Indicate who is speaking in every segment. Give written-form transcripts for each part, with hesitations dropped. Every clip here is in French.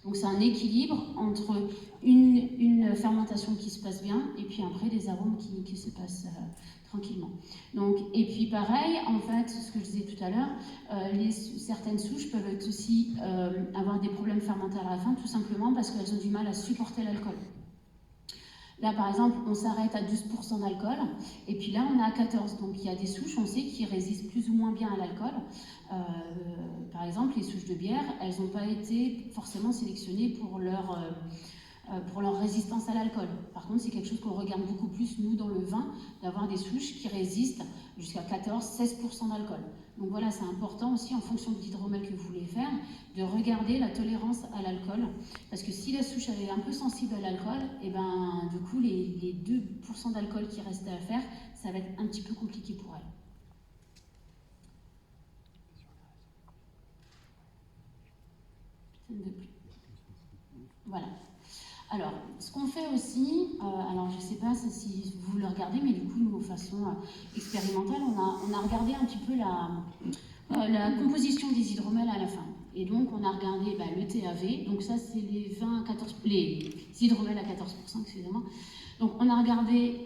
Speaker 1: Donc c'est un équilibre entre une fermentation qui se passe bien et puis après des arômes qui se passent tranquillement. Donc, et puis pareil, en fait, ce que je disais tout à l'heure, certaines souches peuvent aussi avoir des problèmes fermentaires à la fin, tout simplement parce qu'elles ont du mal à supporter l'alcool. Là, par exemple, on s'arrête à 12% d'alcool, et puis là, on est à 14%. Donc, il y a des souches, on sait, qui résistent plus ou moins bien à l'alcool. Par exemple, les souches de bière, elles n'ont pas été forcément sélectionnées pour leur résistance à l'alcool. Par contre, c'est quelque chose qu'on regarde beaucoup plus, nous, dans le vin, d'avoir des souches qui résistent jusqu'à 14-16% d'alcool. Donc voilà, c'est important aussi, en fonction de l'hydromel que vous voulez faire, de regarder la tolérance à l'alcool. Parce que si la souche elle est un peu sensible à l'alcool, et ben du coup, les 2% d'alcool qui restaient à faire, ça va être un petit peu compliqué pour elle. Ça ne veut plus. Voilà. Alors, ce qu'on fait aussi, alors je ne sais pas si vous le regardez, mais du coup, nous, de façon expérimentale, on a regardé un petit peu la composition des hydromels à la fin. Et donc, on a regardé le TAV, donc ça, c'est les hydromels à 14%, excusez-moi. Donc, on a regardé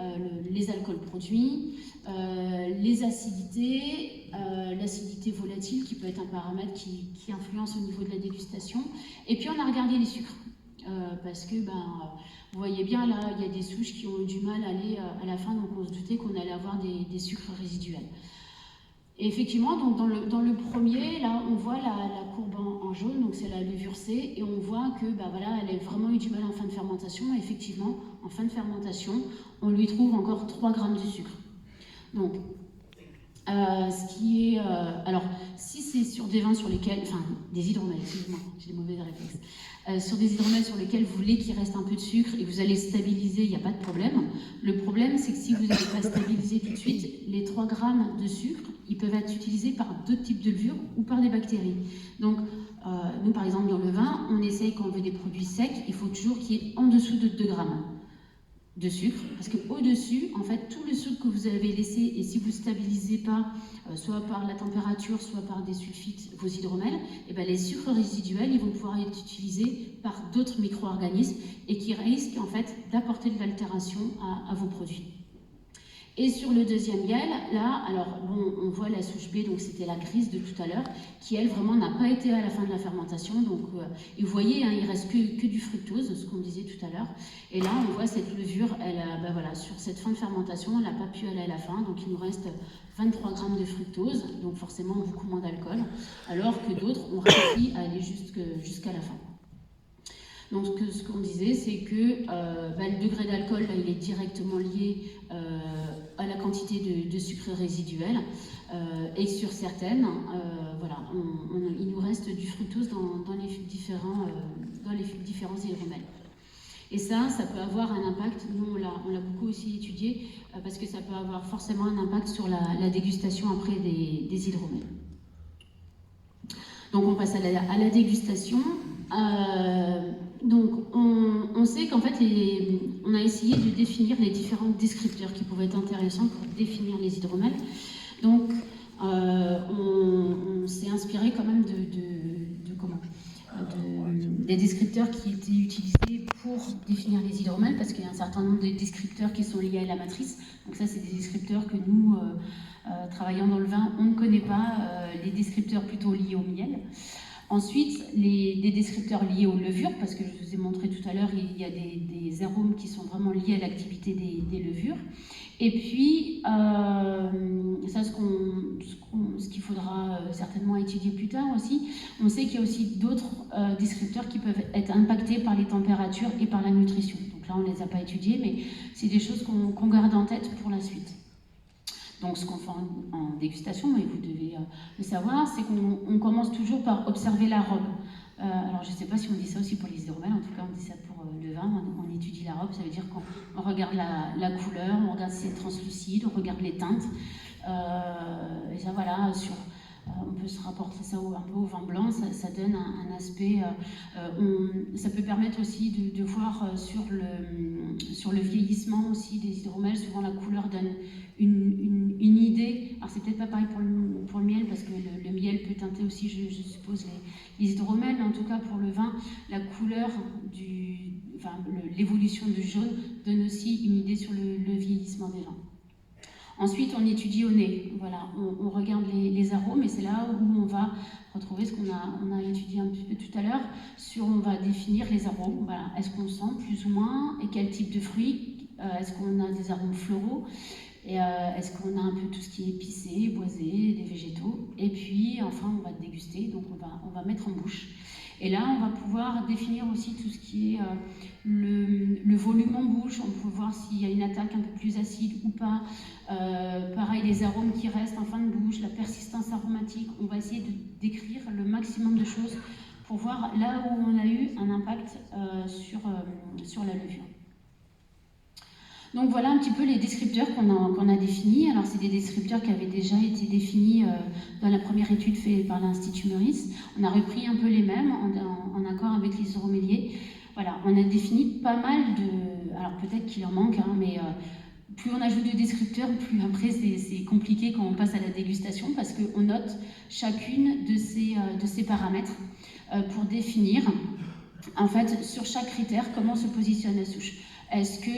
Speaker 1: les alcools produits, les acidités, l'acidité volatile, qui peut être un paramètre qui influence au niveau de la dégustation, et puis on a regardé les sucres. Parce que vous voyez bien là, il y a des souches qui ont eu du mal à aller à la fin, donc on se doutait qu'on allait avoir des sucres résiduels. Et effectivement, donc dans le premier, là, on voit la courbe en jaune, donc c'est la levure C, et on voit que voilà, elle a vraiment eu du mal en fin de fermentation. Et effectivement, en fin de fermentation, on lui trouve encore 3 grammes de sucre. Donc, ce qui est... alors, si c'est sur des vins sur lesquels... Enfin, des hydromels, excusez-moi, j'ai des mauvais réflexes. Sur des hydromels sur lesquels vous voulez qu'il reste un peu de sucre et que vous allez stabiliser, il n'y a pas de problème. Le problème, c'est que si vous n'allez pas stabiliser tout de suite, les 3 grammes de sucre, ils peuvent être utilisés par d'autres types de levures ou par des bactéries. Donc, nous, par exemple, dans le vin, on essaye, quand on veut des produits secs, il faut toujours qu'il y ait en dessous de 2 grammes de sucre, parce qu'au-dessus, en fait, tout le sucre que vous avez laissé, et si vous ne stabilisez pas, soit par la température, soit par des sulfites, vos hydromels, et les sucres résiduels, ils vont pouvoir être utilisés par d'autres micro-organismes et qui risquent en fait d'apporter de l'altération à vos produits. Et sur le deuxième miel, là, alors bon, on voit la souche B, donc c'était la grise de tout à l'heure, qui elle vraiment n'a pas été à la fin de la fermentation. Donc, et vous voyez, il reste que du fructose, ce qu'on disait tout à l'heure. Et là, on voit cette levure, elle a, voilà, sur cette fin de fermentation, elle n'a pas pu aller à la fin. Donc il nous reste 23 grammes de fructose, donc forcément beaucoup moins d'alcool, alors que d'autres ont réussi à aller jusqu'à la fin. Donc ce qu'on disait, c'est que le degré d'alcool, il est directement lié à la quantité de sucre résiduel. Et sur certaines, voilà, il nous reste du fructose dans les différents hydromels. Et ça peut avoir un impact, nous on l'a beaucoup aussi étudié, parce que ça peut avoir forcément un impact sur la dégustation après des hydromels. Donc on passe à la dégustation. Donc on sait qu'en fait, on a essayé de définir les différents descripteurs qui pouvaient être intéressants pour définir les hydromels. Donc on s'est inspiré quand même des descripteurs qui étaient utilisés pour définir les hydromels, parce qu'il y a un certain nombre de descripteurs qui sont liés à la matrice. Donc ça, c'est des descripteurs que nous, travaillant dans le vin, on ne connaît pas, les descripteurs plutôt liés au miel. Ensuite, des descripteurs liés aux levures, parce que je vous ai montré tout à l'heure, il y a des arômes qui sont vraiment liés à l'activité des levures. Et puis, ça, ce qu'il faudra certainement étudier plus tard aussi, on sait qu'il y a aussi d'autres descripteurs qui peuvent être impactés par les températures et par la nutrition. Donc là, on ne les a pas étudiés, mais c'est des choses qu'on garde en tête pour la suite. Donc ce qu'on fait en dégustation, et vous devez le savoir, c'est qu'on commence toujours par observer la robe. Alors je ne sais pas si on dit ça aussi pour les hydromels, en tout cas on dit ça pour le vin, on étudie la robe, ça veut dire qu'on regarde la couleur, on regarde si c'est translucide, on regarde les teintes. Et ça voilà, on peut se rapporter ça un peu au vin blanc, ça donne un aspect, ça peut permettre aussi de voir sur le vieillissement aussi des hydromels. Souvent la couleur donne une idée. Alors c'est peut-être pas pareil pour le miel, parce que le miel peut teinter aussi, je suppose, les hydromels, mais en tout cas pour le vin, la couleur l'évolution du jaune donne aussi une idée sur le vieillissement des vins. Ensuite, on étudie au nez. Voilà, on regarde les arômes, et c'est là où on va retrouver ce qu'on a étudié un petit peu tout à l'heure. On va définir les arômes. Voilà, est-ce qu'on sent plus ou moins, et quel type de fruits, est-ce qu'on a des arômes floraux, et est-ce qu'on a un peu tout ce qui est épicé, boisé, des végétaux. Et puis, enfin, on va déguster, donc on va mettre en bouche. Et là, on va pouvoir définir aussi tout ce qui est le volume en bouche. On peut voir s'il y a une attaque un peu plus acide ou pas. Pareil, les arômes qui restent en fin de bouche, la persistance aromatique. On va essayer de décrire le maximum de choses pour voir là où on a eu un impact sur la levure. Donc voilà un petit peu les descripteurs qu'on a définis. Alors c'est des descripteurs qui avaient déjà été définis dans la première étude faite par l'Institut Meurice. On a repris un peu les mêmes en accord avec les hydroméliers. Voilà, on a défini pas mal de... Alors peut-être qu'il en manque, hein, mais plus on ajoute de descripteurs, plus après c'est compliqué quand on passe à la dégustation, parce qu'on note chacune de ces paramètres pour définir, en fait, sur chaque critère, comment se positionne la souche. Est-ce que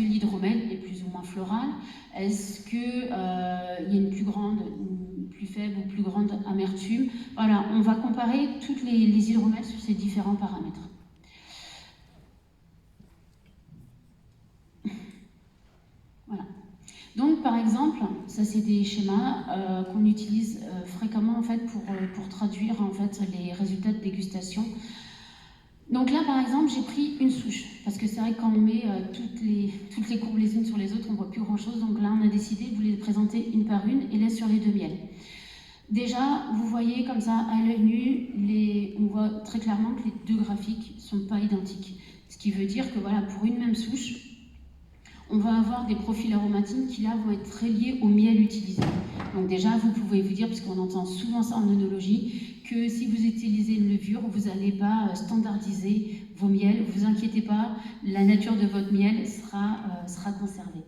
Speaker 1: l'hydromel est plus ou moins floral? Est-ce qu'il y a une plus faible ou plus grande amertume? Voilà, on va comparer toutes les hydromels sur ces différents paramètres. Voilà. Donc, par exemple, ça c'est des schémas qu'on utilise fréquemment en fait pour traduire en fait les résultats de dégustation. Donc là, par exemple, j'ai pris une souche, parce que c'est vrai que quand on met toutes les courbes les unes sur les autres, on ne voit plus grand-chose. Donc là, on a décidé de vous les présenter une par une, et là sur les deux miels. Déjà, vous voyez comme ça, à l'œil nu, on voit très clairement que les deux graphiques ne sont pas identiques. Ce qui veut dire que voilà, pour une même souche, on va avoir des profils aromatiques qui là vont être très liés au miel utilisé. Donc déjà, vous pouvez vous dire, parce qu'on entend souvent ça en œnologie, que si vous utilisez une levure, vous n'allez pas standardiser vos miels. Ne vous inquiétez pas, la nature de votre miel sera conservée.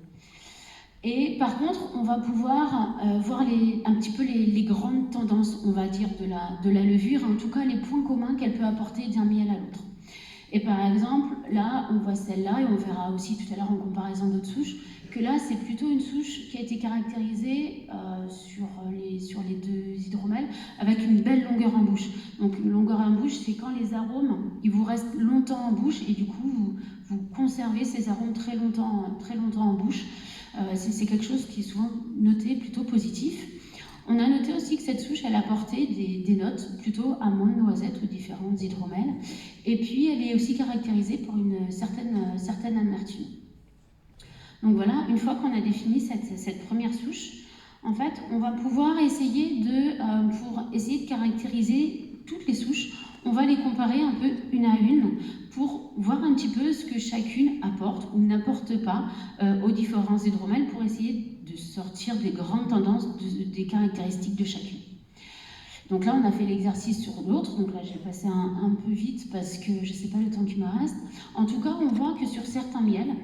Speaker 1: Et par contre, on va pouvoir voir un petit peu les grandes tendances, on va dire, de la levure, en tout cas les points communs qu'elle peut apporter d'un miel à l'autre. Et par exemple, là, on voit celle-là, et on verra aussi tout à l'heure en comparaison d'autres souches, que là, c'est plutôt une souche qui a été caractérisée sur les deux hydromels avec une belle longueur en bouche. Donc, une longueur en bouche, c'est quand les arômes, ils vous restent longtemps en bouche, et du coup, vous conservez ces arômes très longtemps en bouche. C'est quelque chose qui est souvent noté plutôt positif. On a noté aussi que cette souche, elle apportait des notes plutôt amandes, noisettes ou différentes hydromels. Et puis, elle est aussi caractérisée pour une certaine amertume. Donc voilà, une fois qu'on a défini cette première souche, en fait, on va pouvoir essayer pour essayer de caractériser toutes les souches, on va les comparer un peu une à une pour voir un petit peu ce que chacune apporte ou n'apporte pas aux différents hydromels, pour essayer de sortir des grandes tendances, des caractéristiques de chacune. Donc là, on a fait l'exercice sur l'autre, donc là, j'ai passé un peu vite parce que je ne sais pas le temps qui me reste. En tout cas, on voit que sur certains miels,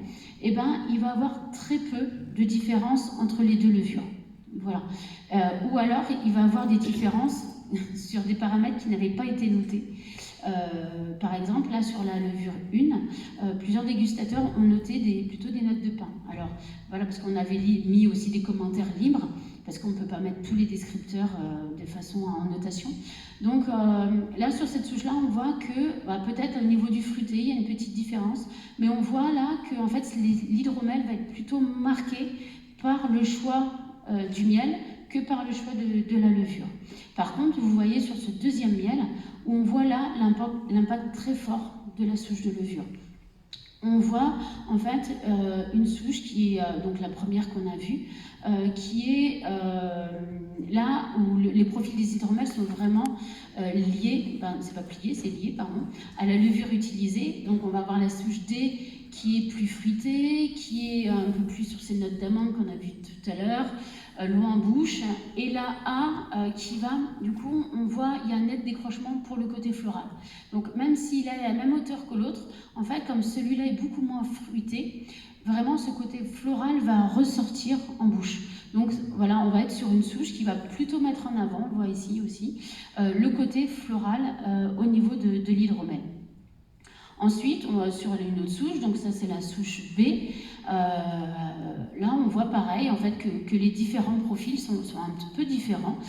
Speaker 1: il va y avoir très peu de différence entre les deux levures. Voilà. Ou alors, il va y avoir des différences sur des paramètres qui n'avaient pas été notés. Par exemple, là sur la levure 1, plusieurs dégustateurs ont noté plutôt des notes de pain. Alors voilà, parce qu'on avait mis aussi des commentaires libres, parce qu'on ne peut pas mettre tous les descripteurs de façon en notation. Donc là sur cette souche-là, on voit que peut-être au niveau du fruité, il y a une petite différence, mais on voit là que en fait, l'hydromel va être plutôt marqué par le choix du miel que par le choix de la levure. Par contre, vous voyez sur ce deuxième miel, où on voit là l'impact très fort de la souche de levure. On voit en fait une souche qui est donc la première qu'on a vue, qui est là où les profils des hydromels sont vraiment liés, c'est pas plié, c'est lié, pardon, à la levure utilisée. Donc on va avoir la souche D qui est plus fruité, qui est un peu plus sur ces notes d'amande qu'on a vu tout à l'heure, l'eau en bouche, et la A qui va, du coup, on voit, il y a un net décrochement pour le côté floral. Donc même s'il est à la même hauteur que l'autre, en fait, comme celui-là est beaucoup moins fruité, vraiment ce côté floral va ressortir en bouche. Donc voilà, on va être sur une souche qui va plutôt mettre en avant, on le voit ici aussi, le côté floral au niveau de l'hydromel. Ensuite, on va sur une autre souche, donc ça c'est la souche B. Là, on voit pareil, en fait, que les différents profils sont un petit peu différents.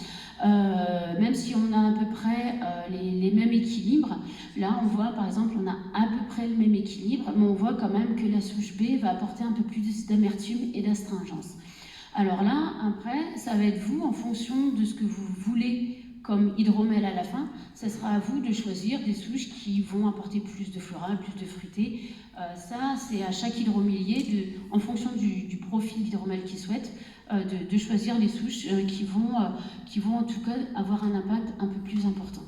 Speaker 1: Même si on a à peu près les mêmes équilibres, là on voit par exemple on a à peu près le même équilibre, mais on voit quand même que la souche B va apporter un peu plus d'amertume et d'astringence. Alors là, après, ça va être vous, en fonction de ce que vous voulez comme hydromel à la fin, ça sera à vous de choisir des souches qui vont apporter plus de floral, plus de fruité. Ça, c'est à chaque hydromelier, en fonction du profil d'hydromel qu'il souhaite, de choisir les souches qui vont en tout cas avoir un impact un peu plus important.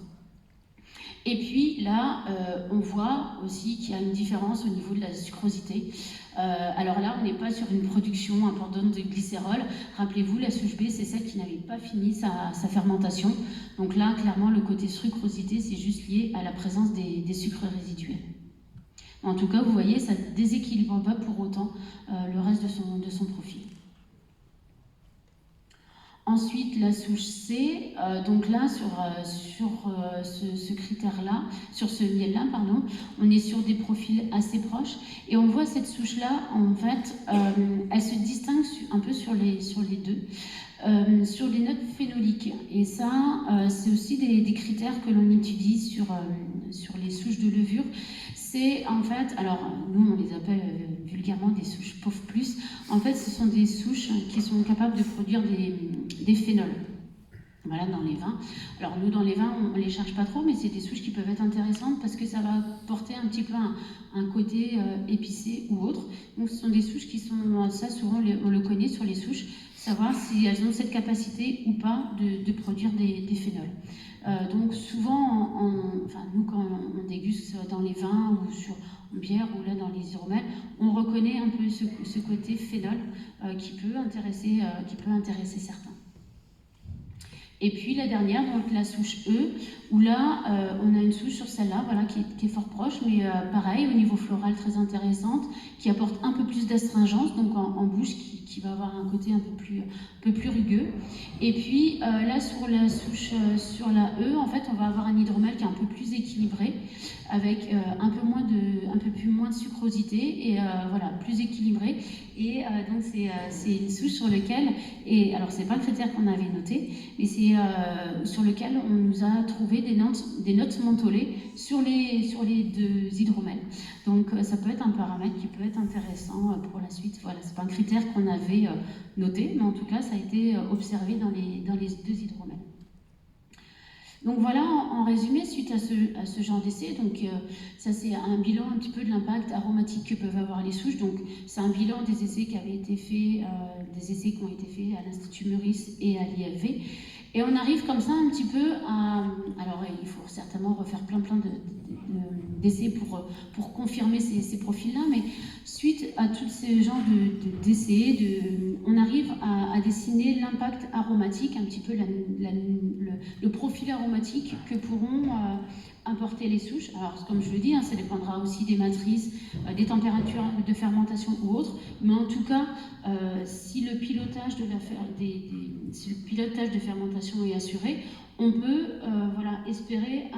Speaker 1: Et puis là, on voit aussi qu'il y a une différence au niveau de la sucrosité. Alors là, on n'est pas sur une production importante de glycérol. Rappelez-vous, la souche B, c'est celle qui n'avait pas fini sa fermentation. Donc là, clairement, le côté sucrosité, c'est juste lié à la présence des sucres résiduels. En tout cas, vous voyez, ça ne déséquilibre pas pour autant le reste de son profil. Ensuite, la souche C, donc là, sur ce critère-là, sur ce miel-là, pardon, on est sur des profils assez proches. Et on voit cette souche-là, en fait, elle se distingue un peu sur les deux, sur les notes phénoliques. Et ça, c'est aussi des critères que l'on utilise sur les souches de levure. C'est en fait, alors nous on les appelle vulgairement des souches POF+. En fait, ce sont des souches qui sont capables de produire des phénols. Voilà, dans les vins. Alors nous, dans les vins, on ne les cherche pas trop, mais c'est des souches qui peuvent être intéressantes parce que ça va porter un petit peu un côté épicé ou autre. Donc ce sont des souches qui sont, ça souvent on le connaît sur les souches, savoir si elles ont cette capacité ou pas de produire des phénols. Donc souvent, enfin, nous quand on déguste dans les vins ou en bière ou là dans les hydromels, on reconnaît un peu ce côté phénol qui peut intéresser certains. Et puis la dernière, donc la souche E, où là on a une souche sur celle-là, voilà, qui est fort proche, mais pareil, au niveau floral très intéressante, qui apporte un peu plus d'astringence, donc en bouche, qui va avoir un côté un peu plus rugueux. Et puis là sur la souche, sur la E, en fait, on va avoir un hydromel qui est un peu plus équilibré, avec un peu plus moins de sucrosité, et voilà, plus équilibré. Et donc c'est une souche sur laquelle, et alors c'est pas le critère qu'on avait noté, mais c'est sur lequel on nous a trouvé des notes mentholées sur les deux hydromels. Donc ça peut être un paramètre qui peut être intéressant pour la suite. Voilà, c'est pas un critère qu'on avait noté, mais en tout cas ça a été observé dans les deux hydromels. Donc voilà, en résumé, suite à ce genre d'essai, donc ça c'est un bilan un petit peu de l'impact aromatique que peuvent avoir les souches. Donc c'est un bilan des essais qui avaient été faits, des essais qui ont été faits à l'Institut Meurice et à l'IFV. Et on arrive comme ça un petit peu à... Alors il faut certainement refaire plein d'essais pour confirmer ces profils-là, mais suite à tous ces genres d'essais, on arrive à dessiner l'impact aromatique, un petit peu le profil aromatique que pourront apporter les souches. Alors comme je le dis, ça dépendra aussi des matrices, des températures de fermentation ou autres, mais en tout cas, si le pilotage de fermentation est assuré, on peut voilà, espérer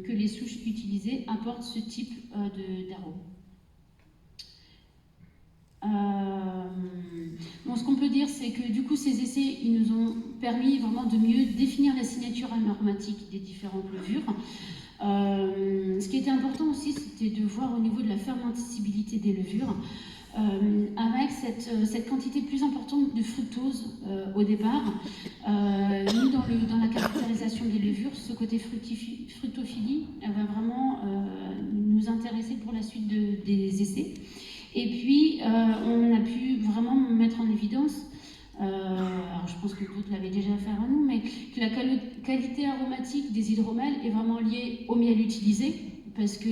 Speaker 1: que les souches utilisées apportent ce type d'arôme. Bon, ce qu'on peut dire, c'est que du coup, ces essais, ils nous ont permis vraiment de mieux définir la signature aromatique des différentes levures. Ce qui était important aussi, c'était de voir au niveau de la fermentabilité des levures, avec cette quantité plus importante de fructose au départ. Nous, dans la caractérisation des levures, ce côté fructophilie va vraiment nous intéresser pour la suite des essais. Et puis, on a pu vraiment mettre en évidence, alors je pense que d'autres l'avaient déjà fait avant nous, mais que la qualité aromatique des hydromels est vraiment liée au miel utilisé, parce que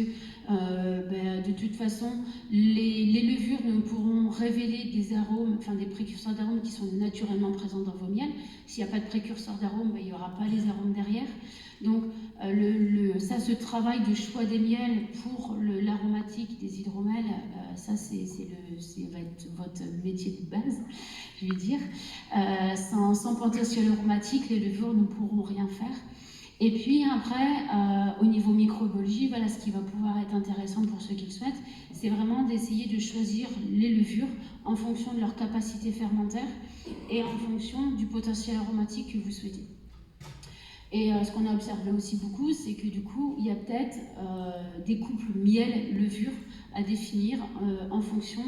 Speaker 1: de toute façon, les levures ne pourront révéler des arômes, enfin des précurseurs d'arômes qui sont naturellement présents dans vos miels. S'il n'y a pas de précurseur d'arômes, il n'y aura pas les arômes derrière. Donc ce travail de choix des miels pour l'aromatique des hydromels, ça va être votre métier de base, je vais dire. Sans potentiel aromatique, les levures ne pourront rien faire. Et puis après, au niveau microbiologie, voilà, ce qui va pouvoir être intéressant pour ceux qui le souhaitent, c'est vraiment d'essayer de choisir les levures en fonction de leur capacité fermentaire et en fonction du potentiel aromatique que vous souhaitez. Et ce qu'on a observé aussi beaucoup, c'est que du coup, il y a peut-être des couples miel-levure à définir en fonction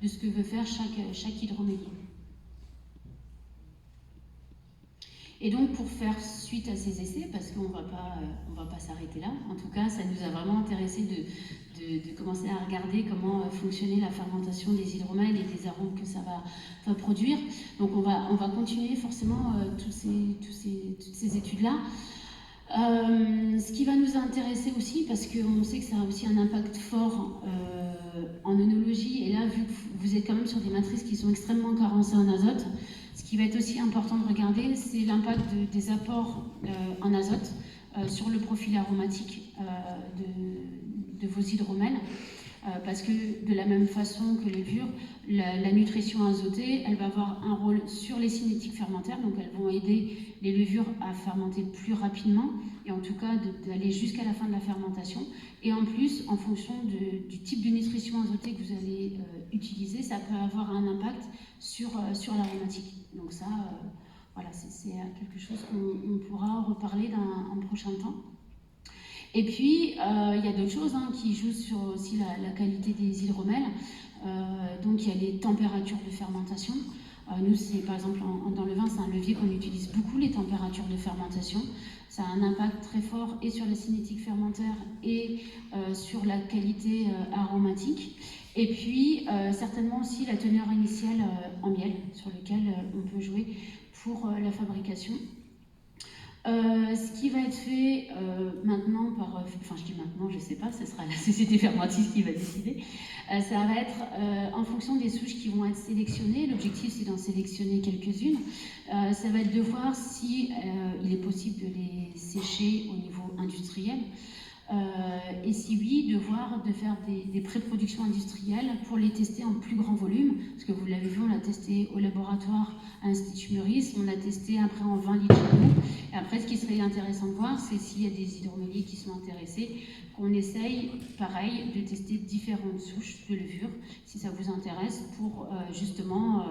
Speaker 1: de ce que veut faire chaque hydromélier. Et donc, pour faire suite à ces essais, parce qu'on va pas s'arrêter là, en tout cas, ça nous a vraiment intéressé de commencer à regarder comment fonctionnait la fermentation des hydromels et des arômes que ça va produire. Donc, on va continuer forcément toutes ces études-là. Ce qui va nous intéresser aussi, parce qu'on sait que ça a aussi un impact fort en œnologie, et là, vu que vous êtes quand même sur des matrices qui sont extrêmement carencées en azote, ce qui va être aussi important de regarder, c'est l'impact des apports en azote sur le profil aromatique de vos hydromels. Parce que de la même façon que les levures, la nutrition azotée, elle va avoir un rôle sur les cinétiques fermentaires, donc elles vont aider les levures à fermenter plus rapidement, et en tout cas d'aller jusqu'à la fin de la fermentation. Et en plus, en fonction du type de nutrition azotée que vous allez utiliser, ça peut avoir un impact sur l'aromatique. Donc ça, voilà, c'est quelque chose qu'on pourra reparler dans un prochain temps. Et puis, il y a d'autres choses qui jouent sur aussi la qualité des hydromels. Donc, il y a les températures de fermentation. Nous, c'est par exemple dans le vin, c'est un levier qu'on utilise beaucoup, les températures de fermentation. Ça a un impact très fort et sur la cinétique fermentaire et sur la qualité aromatique. Et puis, certainement aussi la teneur initiale en miel, sur lequel on peut jouer pour la fabrication. Ce qui va être fait maintenant je dis maintenant, je ne sais pas, ce sera la société fermentique qui va décider. Ça va être en fonction des souches qui vont être sélectionnées. L'objectif, c'est d'en sélectionner quelques-unes. Ça va être de voir si il est possible de les sécher au niveau industriel. Et si oui, de faire des pré-productions industrielles pour les tester en plus grand volume, parce que vous l'avez vu, on l'a testé au laboratoire à l'Institut Meurice, on l'a testé après en 20 litres d'eau. Et après, ce qui serait intéressant de voir, c'est s'il y a des hydroméliers qui sont intéressés, qu'on essaye, pareil, de tester différentes souches de levure, si ça vous intéresse, pour justement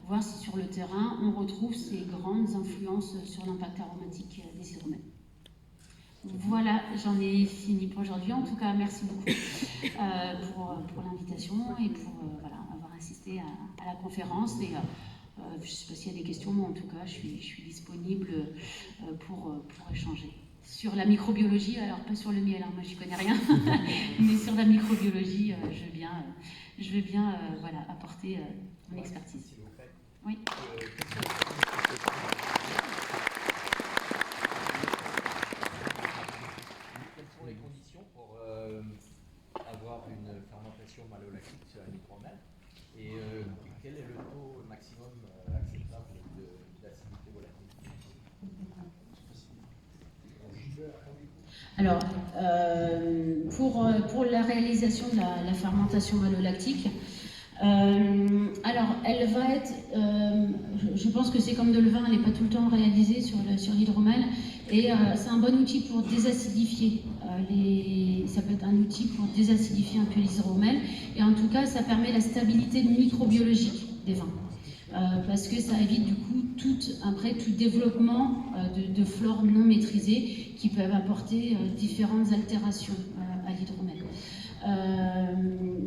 Speaker 1: voir si sur le terrain, on retrouve ces grandes influences sur l'impact aromatique des hydromels. Voilà, j'en ai fini pour aujourd'hui. En tout cas, merci beaucoup pour l'invitation et pour avoir assisté à la conférence. Et je ne sais pas s'il y a des questions, mais en tout cas, je suis disponible pour échanger. Sur la microbiologie, alors pas sur le miel, moi je n'y connais rien, mais sur la microbiologie, je veux bien apporter mon expertise.
Speaker 2: S'il vous plaît.
Speaker 1: Oui.
Speaker 2: Les conditions pour avoir une fermentation malolactique sur un hydromel et quel est le taux maximum acceptable d'acidité volatile?
Speaker 1: Alors, pour la réalisation de la fermentation malolactique, alors elle va être, je pense que c'est comme de levain, elle n'est pas tout le temps réalisée sur l'hydromel, et c'est un bon outil pour désacidifier. Ça peut être un outil pour désacidifier un peu les hydromels, et en tout cas ça permet la stabilité microbiologique des vins. Parce que ça évite du coup tout développement de flore non maîtrisée qui peuvent apporter différentes altérations à l'hydromel.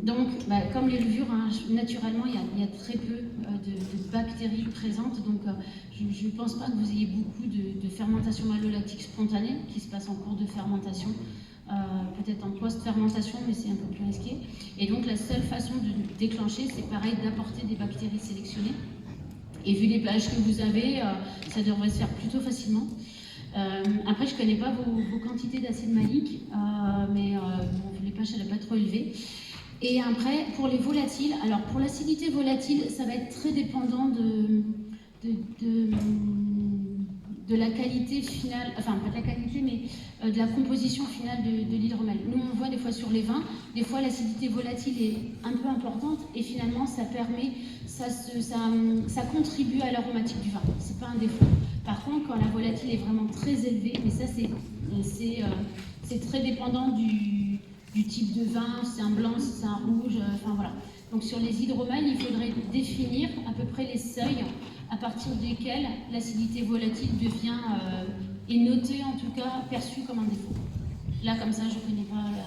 Speaker 1: Donc, comme les levures, naturellement, il y a très peu de bactéries présentes, donc je ne pense pas que vous ayez beaucoup de fermentation malolactique spontanée qui se passe en cours de fermentation, peut-être en post-fermentation, mais c'est un peu plus risqué. Et donc, la seule façon de déclencher, c'est pareil, d'apporter des bactéries sélectionnées. Et vu les pH que vous avez, ça devrait se faire plutôt facilement. Après, je ne connais pas vos quantités d'acide malique, mais pH elle n'est pas trop élevée. Et après, pour les volatiles, alors pour l'acidité volatile, ça va être très dépendant de la qualité finale, enfin pas de la qualité, mais de la composition finale de l'hydromel. Nous, on voit des fois sur les vins, des fois l'acidité volatile est un peu importante et finalement ça permet, ça contribue à l'aromatique du vin. C'est pas un défaut. Par contre, quand la volatile est vraiment très élevée, mais ça c'est très dépendant du type de vin, si c'est un blanc, si c'est un rouge, enfin voilà. Donc sur les hydromels, il faudrait définir à peu près les seuils à partir desquels l'acidité volatile est notée, en tout cas perçue comme un défaut. Là, comme ça, je ne connais pas la